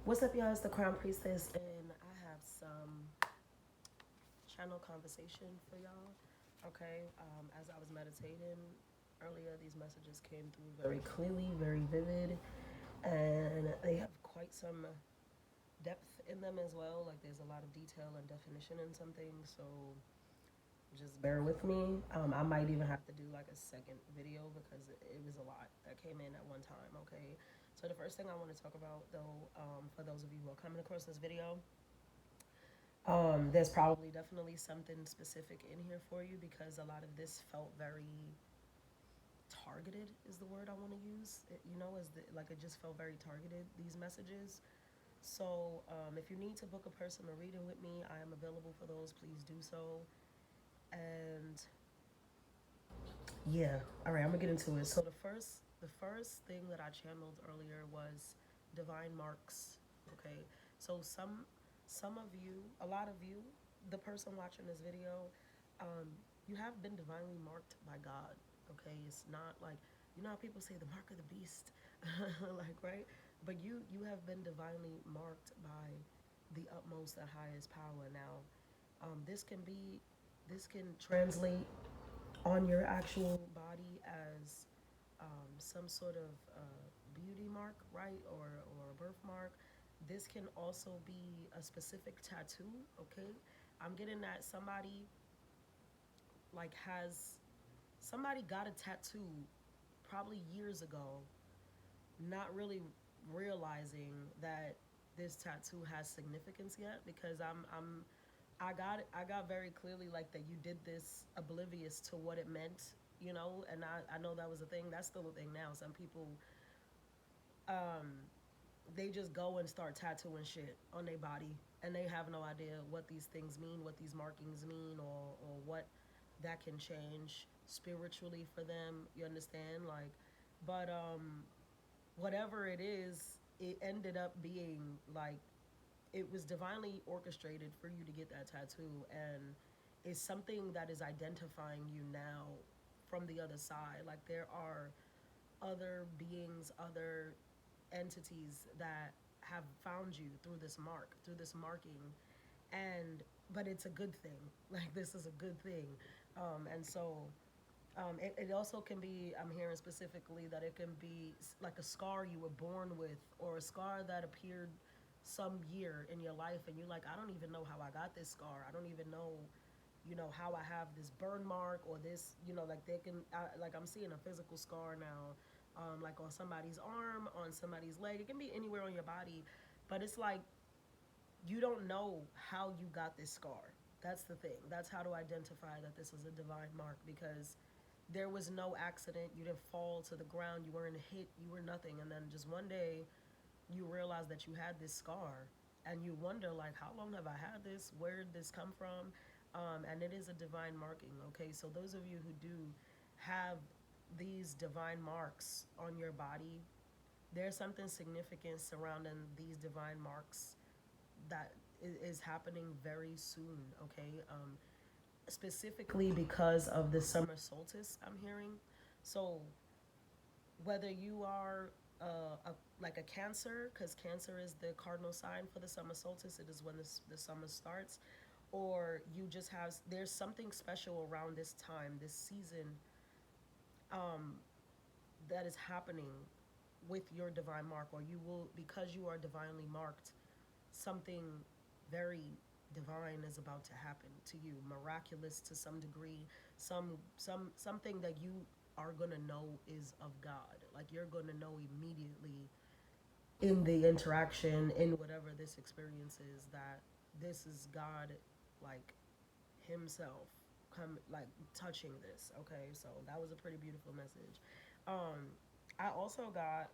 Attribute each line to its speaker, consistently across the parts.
Speaker 1: What's up, y'all? It's the Crown Priestess, and I have some channel conversation for y'all. Okay, as I was meditating earlier, these messages came through very clearly, very vivid, and they have quite some depth in them as well. Like, there's a lot of detail and definition in some things, so just bear with me. I might even have to do like a second video because it was a lot that came in at one time. Okay, so the first thing I want to talk about, though, for those of you who are coming across this video, there's probably definitely something specific in here for you because a lot of this felt very targeted, is the word I want to use. Like it just felt very targeted, these messages. So if you need to book a personal reading with me, I am available for those. Please do so. And yeah, all right, I'm gonna get into it. So the first thing that I channeled earlier was divine marks. Okay, so some of you, a lot of you, the person watching this video, um, you have been divinely marked by God. Okay, it's not like, how people say the mark of the beast, like, right? But you have been divinely marked by the utmost and highest power. Now, this can translate on your actual body as some sort of beauty mark, right, or a birthmark. This can also be a specific tattoo. Okay, I'm getting that like has somebody got a tattoo probably years ago, not really realizing that this tattoo has significance yet, because I got very clearly like that you did this oblivious to what it meant, and I know that was a thing. That's still a thing now. Some people, um, they just go and start tattooing shit on their body, and they have no idea what these things mean, what these markings mean, or what that can change spiritually for them. You understand? Like, but whatever it is, it ended up being like it was divinely orchestrated for you to get that tattoo, and it's something that is identifying you now from the other side. Like, there are other beings, other entities that have found you through this mark, through this marking, and but it's a good thing. Like, this is a good thing. And so it also can be, I'm hearing specifically that it can be like a scar you were born with, or a scar that appeared some year in your life, and you're like, I don't even know how I got this scar. I don't even know, how I have this burn mark, or this, like they can, like I'm seeing a physical scar now, like on somebody's arm, on somebody's leg. It can be anywhere on your body, but it's like you don't know how you got this scar. That's the thing. That's how to identify that this is a divine mark, because there was no accident. You didn't fall to the ground. You weren't hit. You were nothing. And then just one day, you realize that you had this scar, and you wonder, like, how long have I had this? Where did this come from? And it is a divine marking. Okay, so those of you who do have these divine marks on your body, there's something significant surrounding these divine marks that is happening very soon. Okay, specifically because of the summer solstice, I'm hearing. So whether you are like a Cancer, because Cancer is the cardinal sign for the summer solstice, it is when the summer starts, or you just have, there's something special around this time, this season, um, that is happening with your divine mark, or you will, because you are divinely marked, something very divine is about to happen to you, miraculous to some degree, something that you are going to know is of God. Like, you're going to know immediately in the interaction, in whatever this experience is, that this is God, like, himself come, like, touching this. Okay, so that was a pretty beautiful message. I also got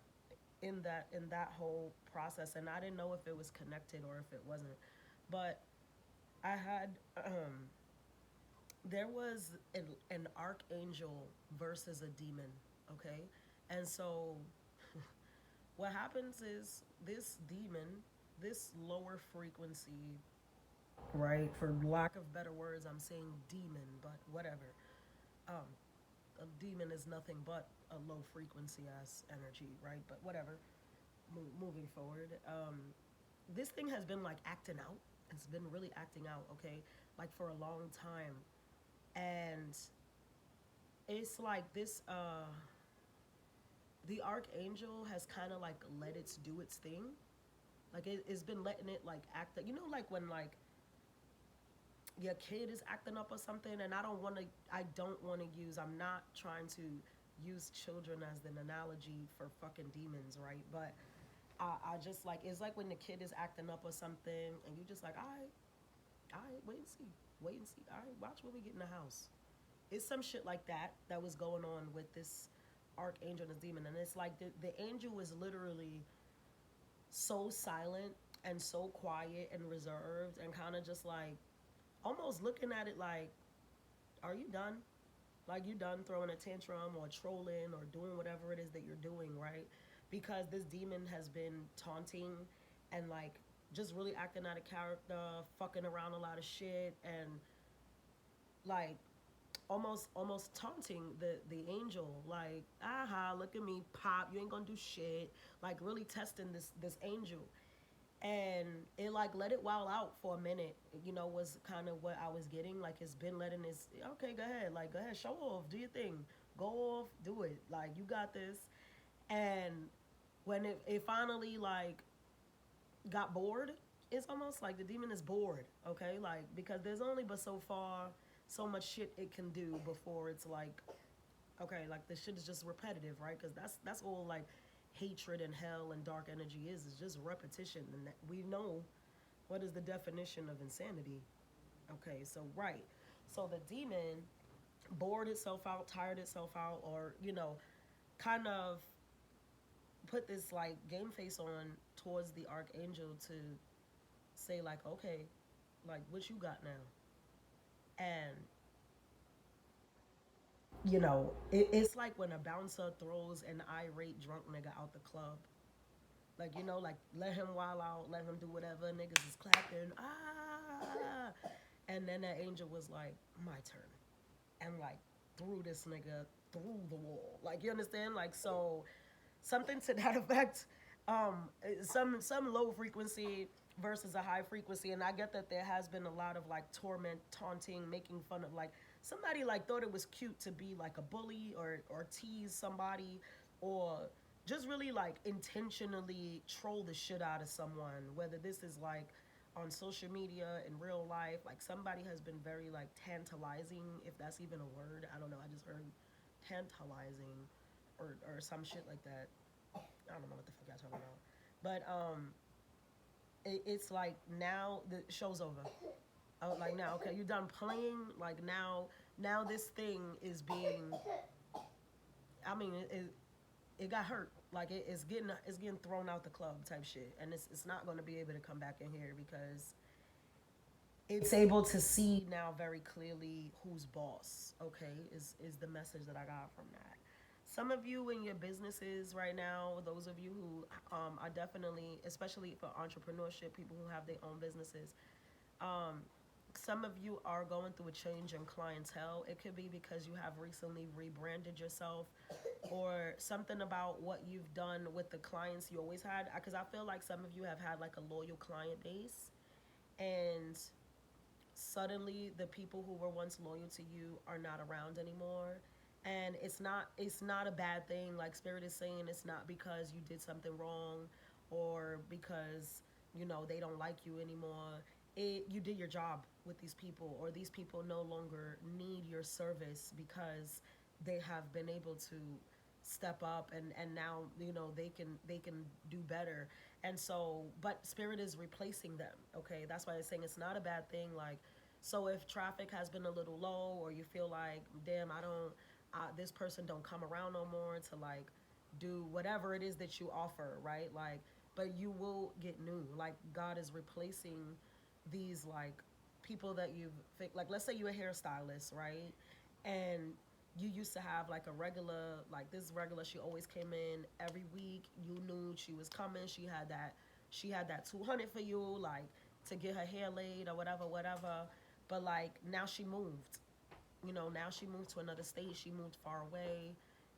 Speaker 1: in that whole process, and I didn't know if it was connected or if it wasn't, but I had there was an archangel versus a demon. Okay, and so what happens is, this demon, this lower frequency, right, for lack of better words, I'm saying demon, but whatever. um a demon is nothing but a low frequency ass energy, right? But whatever. Moving forward, this thing has been like acting out. It's been really acting out, okay, like for a long time. And it's like this the archangel has kind of like let it do its thing. Like it's been letting it like act, you know, like when like your kid is acting up or something. And I don't want to use, I'm not trying to use children as an analogy for fucking demons, right? But I just like, it's like when the kid is acting up or something and you just like, all right, wait and see, wait and see, all right, watch when we get in the house. It's some shit like that that was going on with this archangel and this demon. And it's like the angel was literally so silent and so quiet and reserved and kind of just like almost looking at it like, are you done? Like, you done throwing a tantrum or trolling or doing whatever it is that you're doing, right? Because this demon has been taunting and like just really acting out of character, fucking around a lot of shit, and like almost taunting the angel, like, aha, look at me, pop, you ain't gonna do shit, like really testing this angel. And it like let it wild out for a minute, you know, was kind of what I was getting. Like, it's been letting this, okay, go ahead, like, go ahead, show off, do your thing, go off, do it, like, you got this. And when it finally like got bored, it's almost like the demon is bored, okay, like, because there's only but so far, so much shit it can do before it's like, okay, like this shit is just repetitive, right? Because that's all like hatred and hell and dark energy is just repetition. And that we know what is the definition of insanity. Okay, so right, so the demon bored itself out, tired itself out, or you know, kind of put this like game face on towards the archangel to say like, okay, like what you got now. And you know, it's like when a bouncer throws an irate drunk nigga out the club. Like, you know, like let him wild out, let him do whatever. Niggas is clapping, ah. And then that angel was like, my turn. And like threw this nigga through the wall. Like, you understand? Like, so something to that effect. Some low frequency versus a high frequency. And I get that there has been a lot of like torment, taunting, making fun of, like, somebody like thought it was cute to be like a bully or tease somebody, or just really like intentionally troll the shit out of someone, whether this is like on social media, in real life. Like, somebody has been very like tantalizing, if that's even a word, I don't know, I just heard tantalizing or some shit like that. I don't know what the fuck y'all talking about. But it's like now the show's over. Oh, like, now, okay, you're done playing. Like, now this thing is being. I mean, it got hurt. Like, it's getting thrown out the club type shit, and it's not going to be able to come back in here because it's able to see now very clearly who's boss. Okay, is the message that I got from that. Some of you in your businesses right now, those of you who are definitely, especially for entrepreneurship, people who have their own businesses, um, some of you are going through a change in clientele. It could be because you have recently rebranded yourself, or something about what you've done with the clients you always had. Because I feel like some of you have had like a loyal client base, and suddenly the people who were once loyal to you are not around anymore. And it's not a bad thing. Like, spirit is saying it's not because you did something wrong, or because they don't like you anymore. You did your job with these people, or these people no longer need your service because they have been able to step up, and now they can do better. And so, but spirit is replacing them. Okay, that's why it's saying it's not a bad thing. Like, so if traffic has been a little low, or you feel like, damn, I don't this person don't come around no more to like do whatever it is that you offer, right? Like, but you will get new. Like, God is replacing these like people that like, let's say you're a hairstylist, right? And you used to have like a regular, like this regular, she always came in every week. You knew she was coming. She had that 200 for you, like, to get her hair laid or whatever. But like, now she moved. Now she moved to another state. She moved far away.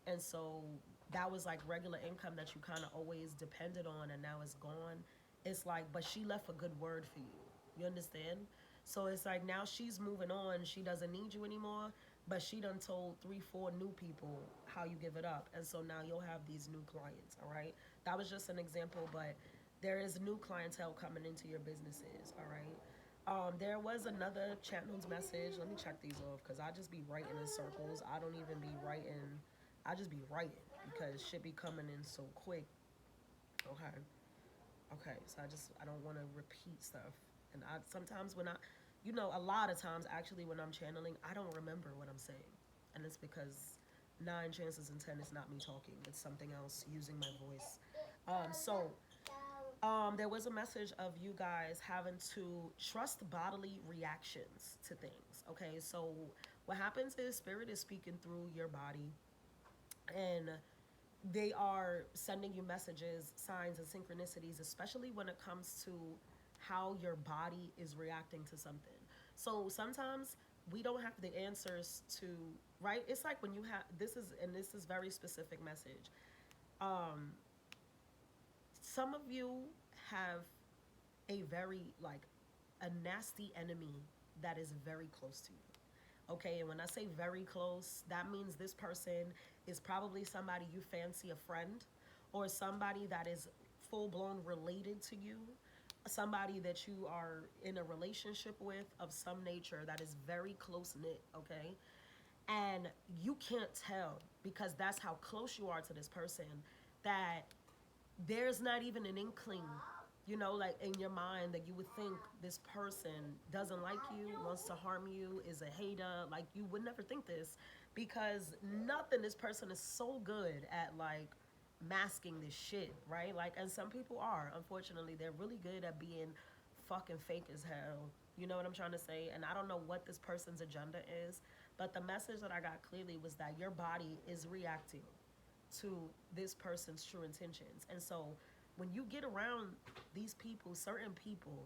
Speaker 1: And so that was like regular income that you kind of always depended on, and now it's gone. it's like, but she left a good word for you. You understand? So it's like now she's moving on. She doesn't need you anymore, but she done told three, four new people how you give it up. And so now you'll have these new clients, all right? That was just an example, but there is new clientele coming into your businesses, all right? There was another channel's message. Let me check these off because I just be writing in circles. I don't even be writing. I just be writing because shit be coming in so quick. Okay. Okay. So I don't want to repeat stuff. And I sometimes when I, a lot of times actually when I'm channeling, I don't remember what I'm saying. And it's because nine chances in 10 it's not me talking. It's something else using my voice. There was a message of you guys having to trust bodily reactions to things. Okay, so what happens is spirit is speaking through your body, and they are sending you messages, signs, and synchronicities, especially when it comes to how your body is reacting to something. So sometimes we don't have the answers to, right? It's like when you have this is very specific message. Um, some of you have a very like a nasty enemy that is very close to you. Okay, and when I say very close, that means this person is probably somebody you fancy a friend, or somebody that is full blown related to you, somebody that you are in a relationship with of some nature that is very close knit, okay? And you can't tell because that's how close you are to this person that there's not even an inkling, like in your mind that you would think this person doesn't like you, wants to harm you, is a hater. Like you would never think this because nothing, this person is so good at like masking this shit, right? Like, and some people are, unfortunately, they're really good at being fucking fake as hell. You know what I'm trying to say? And I don't know what this person's agenda is, but the message that I got clearly was that your body is reacting to this person's true intentions. And so when you get around these people, certain people,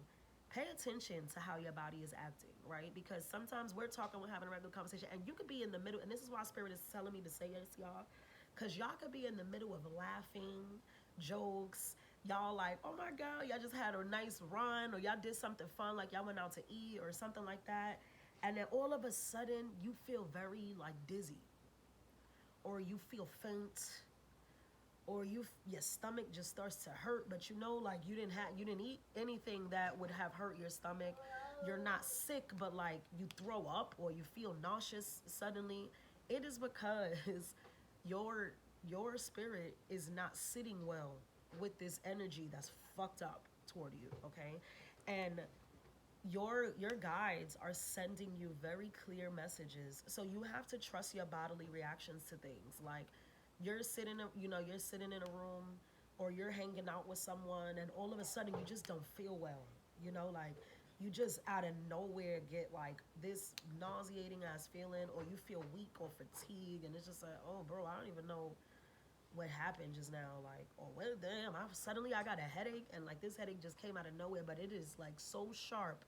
Speaker 1: pay attention to how your body is acting, right? Because sometimes we're talking, we're having a regular conversation, and you could be in the middle, and this is why Spirit is telling me to say this, y'all, because y'all could be in the middle of laughing, jokes, y'all like, oh my God, y'all just had a nice run, or y'all did something fun, like y'all went out to eat or something like that. And then all of a sudden, you feel very like dizzy, or you feel faint, or your stomach just starts to hurt, but like you didn't eat anything that would have hurt your stomach. You're not sick, but like you throw up or you feel nauseous suddenly. It is because your your spirit is not sitting well with this energy that's fucked up toward you, okay? And your guides are sending you very clear messages, so you have to trust your bodily reactions to things. Like you're sitting in a room, or you're hanging out with someone, and all of a sudden you just don't feel well, like you just out of nowhere get like this nauseating ass feeling, or you feel weak or fatigue, and it's just like, oh bro, I don't even know what happened just now, like, oh well, damn, I got a headache, and like this headache just came out of nowhere, but it is like so sharp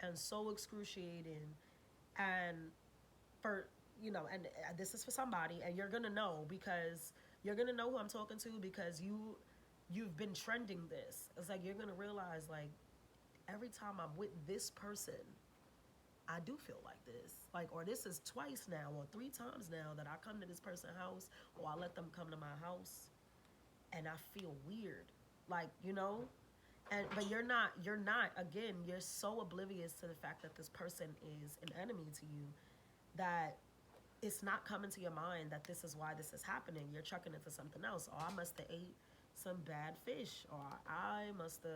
Speaker 1: and so excruciating. And for and this is for somebody, and you're gonna know, because you're gonna know who I'm talking to, because you've been trending this. It's like you're gonna realize, like, every time I'm with this person, I do feel like this, like, or this is twice now or three times now that I come to this person's house, or I let them come to my house, and I feel weird, like, and but you're not again, you're so oblivious to the fact that this person is an enemy to you, that it's not coming to your mind that this is why this is happening. You're chucking it to something else. Or I must have ate some bad fish, or I must have,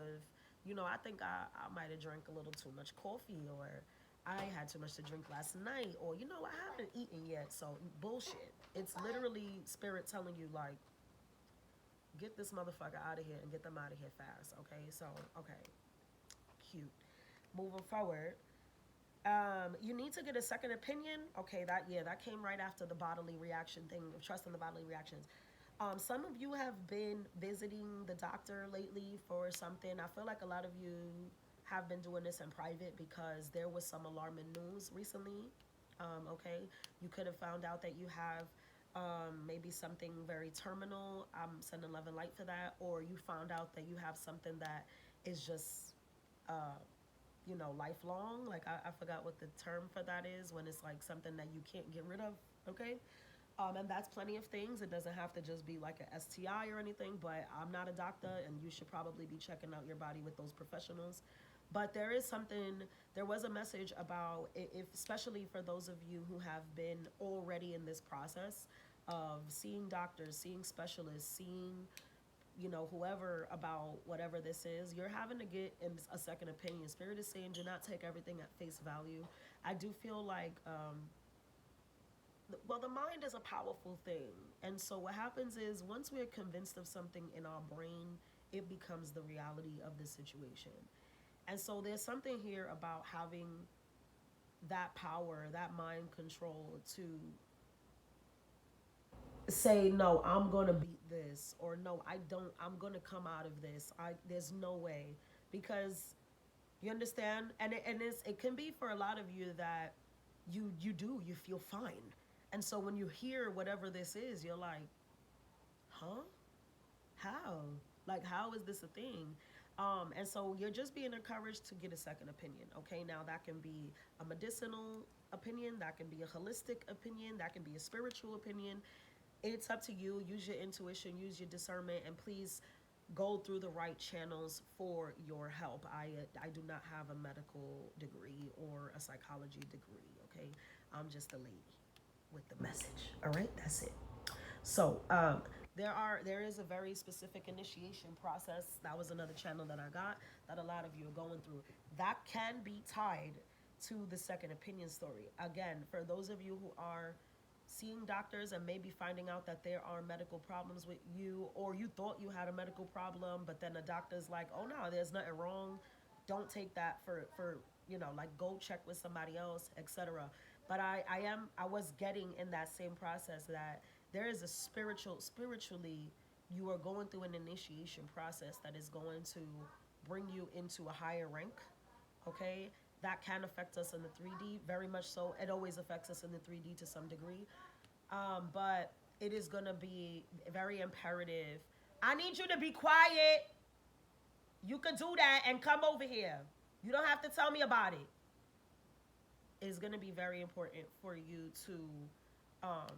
Speaker 1: I think I might have drank a little too much coffee, or I had too much to drink last night, or I haven't eaten yet. So bullshit. It's literally spirit telling you, like, get this motherfucker out of here, and get them out of here fast. Okay, so okay, cute. Moving forward, you need to get a second opinion. Okay, that came right after the bodily reaction thing, of trusting the bodily reactions. Some of you have been visiting the doctor lately for something. I feel like a lot of you have been doing this in private because there was some alarming news recently. Okay, you could have found out that you have maybe something very terminal. I'm sending love and light for that. Or you found out that you have something that is just uh, lifelong. Like I forgot what the term for that is when it's like something that you can't get rid of. Okay. And that's plenty of things. It doesn't have to just be like a STI or anything, but I'm not a doctor and you should probably be checking out your body with those professionals. But there is something, there was a message about, if, especially for those of you who have been already in this process of seeing doctors, seeing specialists, seeing whoever about whatever this is, you're having to get a second opinion. Spirit is saying do not take everything at face value. I do feel like, well, the mind is a powerful thing. And so what happens is once we're convinced of something in our brain, it becomes the reality of the situation. And so there's something here about having that power, that mind control to say no, I'm going to beat this, or no, I don't, I'm going to come out of this. There's no way, because you understand, and it can be for a lot of you that you feel fine. And so when you hear whatever this is, you're like, huh? How? Like, how is this a thing? And so you're just being encouraged to get a second opinion. Okay, now that can be a medicinal opinion, that can be a holistic opinion, that can be a spiritual opinion. It's up to you. Use your intuition, use your discernment, and please go through the right channels for your help. I do not have a medical degree or a psychology degree. Okay, I'm just a lady with the message. All right, that's it. So there is a very specific initiation process. That was another channel that I got that a lot of you are going through. That can be tied to the second opinion story. Again, for those of you who are seeing doctors and maybe finding out that there are medical problems with you, or you thought you had a medical problem, but then the doctor's like, oh no, there's nothing wrong. Don't take that for like go check with somebody else, etc. But I was getting in that same process that there is a spiritually, you are going through an initiation process that is going to bring you into a higher rank. Okay, that can affect us in the 3D very much so. It always affects us in the 3D to some degree. But it is going to be very imperative. I need you to be quiet. You can do that and come over here. You don't have to tell me about it. It's going to be very important for you to um,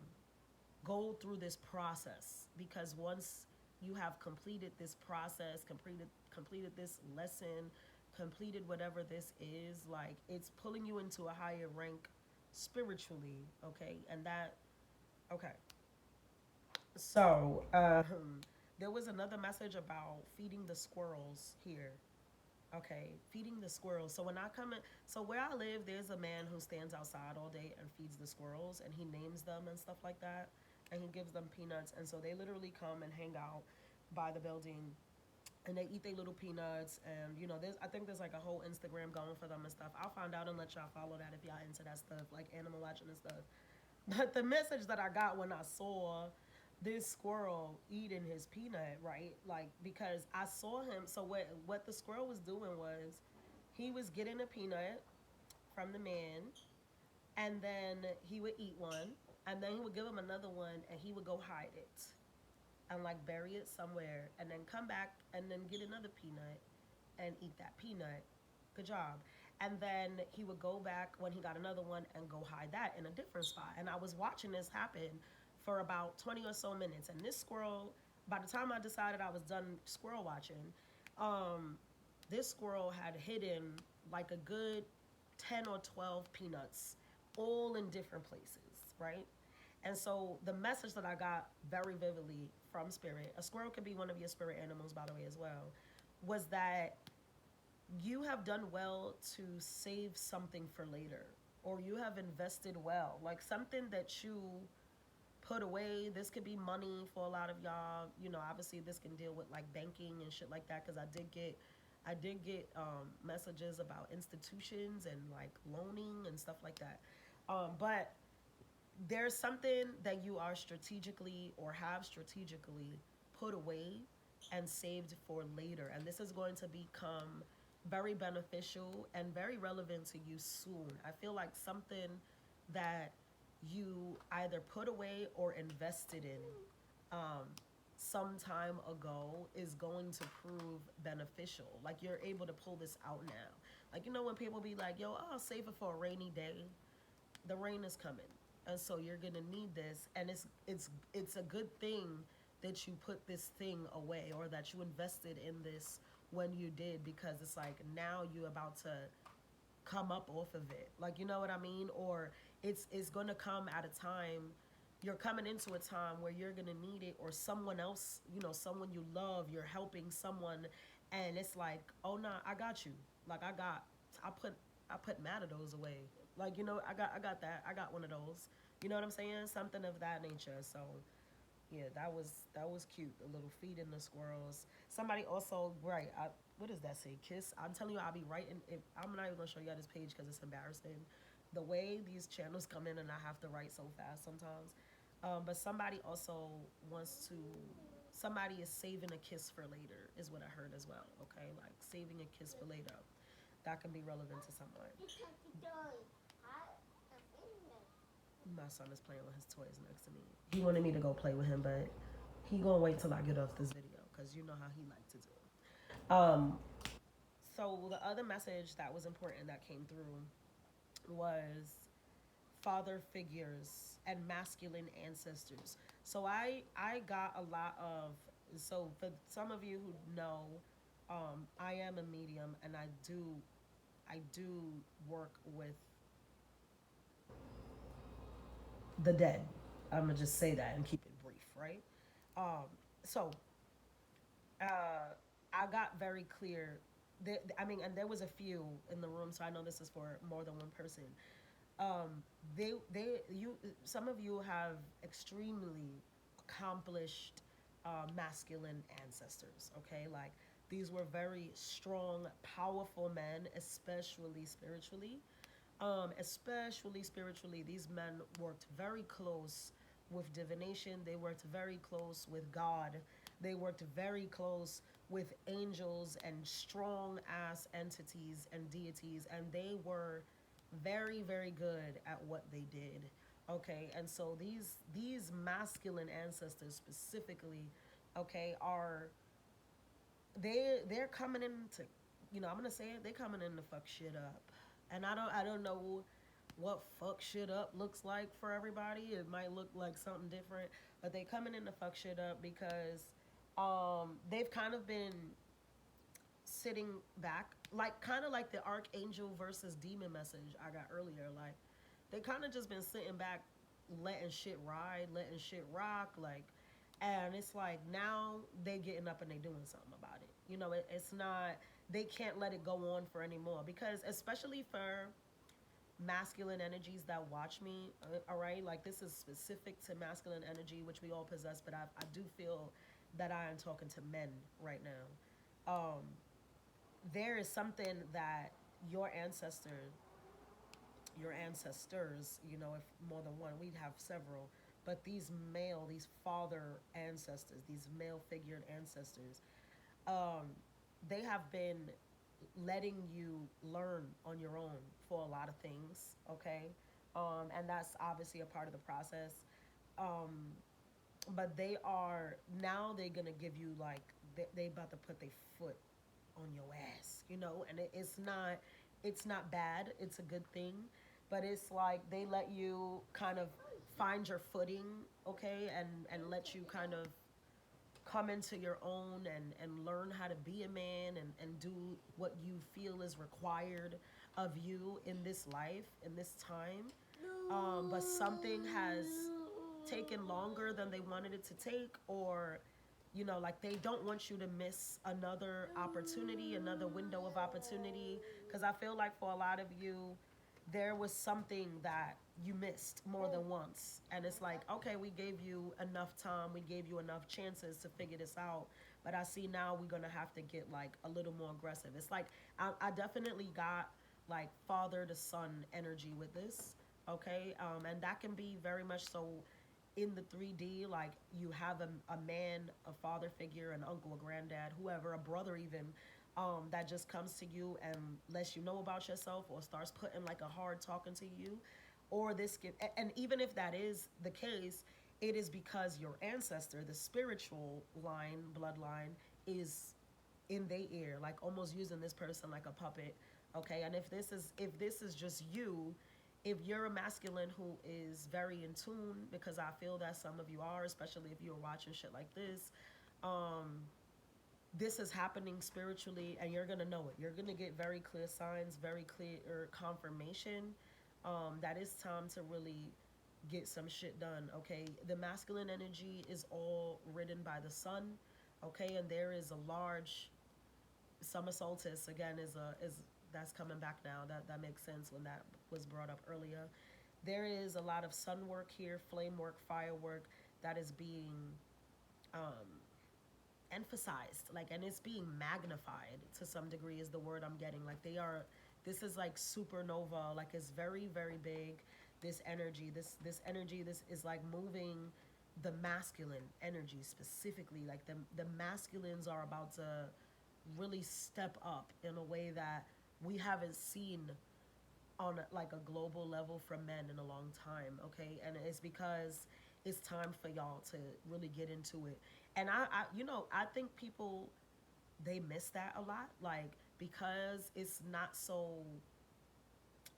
Speaker 1: go through this process, because once you have completed this process, completed this lesson, completed whatever this is, like, it's pulling you into a higher rank spiritually. Okay, and that, okay. So there was another message about feeding the squirrels here. Okay, feeding the squirrels. So when I come in, so where I live, there's a man who stands outside all day and feeds the squirrels, and he names them and stuff like that, and he gives them peanuts, and so they literally come and hang out by the building, and they eat their little peanuts, and there's, I think there's like a whole Instagram going for them and stuff. I'll find out and let y'all follow that if y'all into that stuff, like animal watching and stuff. But the message that I got when I saw this squirrel eating his peanut, right? Like, because I saw him. So what the squirrel was doing was he was getting a peanut from the man, and then he would eat one, and then he would give him another one, and he would go hide it and like bury it somewhere, and then come back and then get another peanut and eat that peanut. Good job. And then he would go back when he got another one and go hide that in a different spot. And I was watching this happen for about 20 or so minutes. And this squirrel, by the time I decided I was done squirrel watching, um, this squirrel had hidden like a good 10 or 12 peanuts, all in different places, right? And so the message that I got very vividly from spirit, a squirrel can be one of your spirit animals, by the way, as well, was that you have done well to save something for later, or you have invested well, like something that you put away. This could be money for a lot of y'all. Obviously this can deal with like banking and shit like that, because I did get messages about institutions and like loaning and stuff like that. But there's something that you are strategically, or have strategically put away and saved for later, and this is going to become very beneficial and very relevant to you soon. I feel like something that you either put away or invested in, some time ago is going to prove beneficial. Like you're able to pull this out now. Like, you know, when people be like, yo, I'll save it for a rainy day, the rain is coming. And so you're gonna need this. And it's a good thing that you put this thing away or that you invested in this when you did, because it's like now you're about to come up off of it. Like, you know what I mean? Or it's going to come at a time, you're coming into a time where you're going to need it, or someone else, you know, someone you love, you're helping someone, and it's like, "Oh no, I got you." Like I put I put mad of those away. Like, you know, I got that. I got one of those. You know what I'm saying? Something of that nature. So, yeah, that was cute. The little feet in the squirrels. Somebody also, right? What does that say? Kiss. I'm telling you, I'll be writing. If I'm not even gonna show you this page because it's embarrassing, the way these channels come in and I have to write so fast sometimes. But somebody also wants to. Somebody is saving a kiss for later, is what I heard as well. Okay, like saving a kiss for later. That can be relevant to someone. My son is playing with his toys next to me. He wanted me to go play with him, but he gonna wait till I get off this video because you know how he like to do. So the other message that was important that came through was father figures and masculine ancestors. So I got a lot of, so for some of you who know, I am a medium and I do work with the dead. I'm gonna just say that and keep it brief, right? Um, so I got very clear. I mean, and there was a few in the room, so I know this is for more than one person. You, some of you have extremely accomplished masculine ancestors. Okay, like these were very strong, powerful men, especially spiritually. These men worked very close with divination. They worked very close with God. They worked very close with angels and strong ass entities and deities, and they were very, very good at what they did. Okay, and so these masculine ancestors specifically, okay, are they're coming in to, you know, I'm gonna say it, they coming in to fuck shit up. And I don't know what fuck shit up looks like for everybody. It might look like something different, but they coming in to fuck shit up because they've kind of been sitting back, like kind of like the archangel versus demon message I got earlier. Like they kind of just been sitting back, letting shit ride, letting shit rock, like, and it's like now they getting up and they doing something about it. You know, it's not, they can't let it go on for anymore, because especially for masculine energies that watch me, all right, like this is specific to masculine energy which we all possess, but I do feel that I am talking to men right now. There is something that your ancestor, your ancestors, you know, if more than one, we'd have several, but these father ancestors, these male figured ancestors, um, they have been letting you learn on your own for a lot of things, okay? And that's obviously a part of the process. Um, but they are, now they're gonna give you like, they about to put their foot on your ass, you know, and it's not bad, it's a good thing, but it's like they let you kind of find your footing, okay, and let you kind of come into your own and learn how to be a man and do what you feel is required of you in this life, in this time. But something has taken longer than they wanted it to take, or you know, like they don't want you to miss another opportunity, another window of opportunity, because I feel like for a lot of you there was something that you missed more than once, and it's like, okay, we gave you enough time, we gave you enough chances to figure this out, but I see now we're gonna have to get like a little more aggressive. It's like I definitely got like father to son energy with this, okay, and that can be very much so in the 3D, like you have a man, a father figure, an uncle, a granddad, whoever, a brother even, that just comes to you and lets you know about yourself, or starts putting like a hard talking to you, or this can, and even if that is the case, it is because your ancestor, the spiritual line, bloodline, is in their ear, like almost using this person like a puppet. Okay, and if this is just you, if you're a masculine who is very in tune, because I feel that some of you are, especially if you're watching shit like this, um, this is happening spiritually, and you're gonna know it. You're gonna get very clear signs, very clear confirmation, that it's time to really get some shit done. Okay, the masculine energy is all ridden by the sun. Okay, and there is a large summer solstice again is that's coming back now. That makes sense when that was brought up earlier. There is a lot of sun work here, flame work, firework that is being um, emphasized, like, and it's being magnified to some degree is the word I'm getting. Like they are, this is like supernova, like it's very very big. This energy, this is like moving the masculine energy specifically. Like the masculines are about to really step up in a way that we haven't seen on like a global level from men in a long time. Okay, and it's because it's time for y'all to really get into it. And I think people, they miss that a lot, like, because it's not so,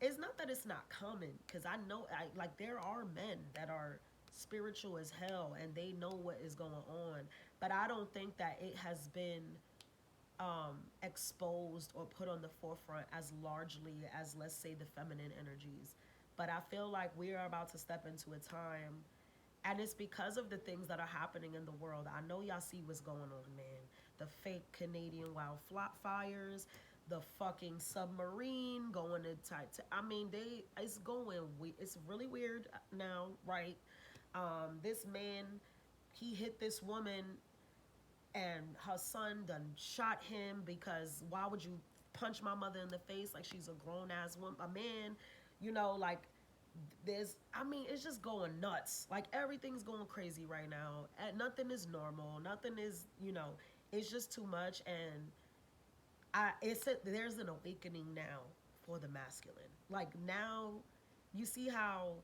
Speaker 1: it's not that it's not common, because I know, like, there are men that are spiritual as hell and they know what is going on, but I don't think that it has been exposed or put on the forefront as largely as, let's say, the feminine energies. But I feel like we are about to step into a time, and it's because of the things that are happening in the world. I know y'all see what's going on, man. The fake Canadian wildfires, the fucking submarine going to I mean, it's going. It's really weird now, right? This man, he hit this woman, and her son done shot him because why would you punch my mother in the face like she's a grown ass woman, a man, like, there's, I mean, it's just going nuts. Like everything's going crazy right now. And nothing is normal. Nothing is, it's just too much. And there's an awakening now for the masculine. Like now, you see how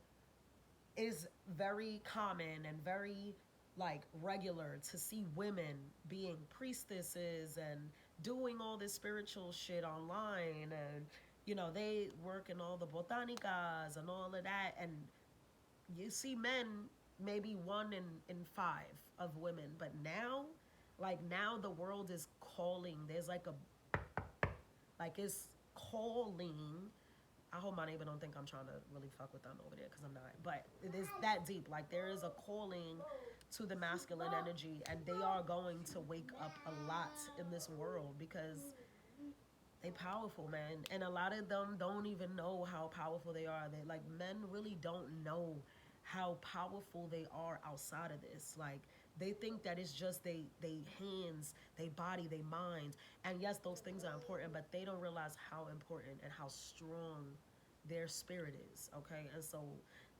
Speaker 1: it's very common and very like regular to see women being priestesses and doing all this spiritual shit online, and they work in all the botanicas and all of that, and you see men, maybe one in five of women. But now, like, now the world is calling. There's like like, it's calling. I hope my neighbor don't think I'm trying to really fuck with them over there, because I'm not. But it is that deep. Like there is a calling to the masculine energy, and they are going to wake up a lot in this world because they powerful, man. And a lot of them don't even know how powerful they are. They, like, men really don't know how powerful they are outside of this. Like they think that it's just they hands, they body, they mind. And yes, those things are important, but they don't realize how important and how strong their spirit is. Okay. And so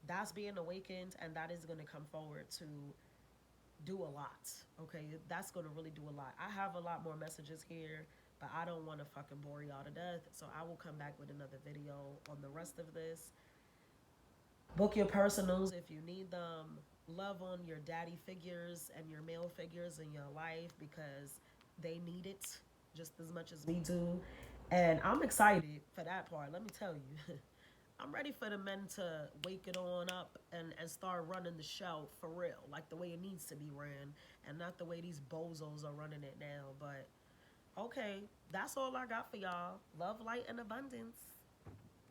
Speaker 1: that's being awakened, and that is going to come forward to do a lot. Okay, that's gonna really do a lot. I have a lot more messages here, but I don't want to fucking bore y'all to death. So I will come back with another video on the rest of this. Book your personals if you need them. Love on your daddy figures and your male figures in your life, because they need it just as much as we do. And I'm excited for that part. Let me tell you. I'm ready for the men to wake it on up and start running the show for real, like the way it needs to be ran, and not the way these bozos are running it now. But okay, that's all I got for y'all. Love, light, and abundance.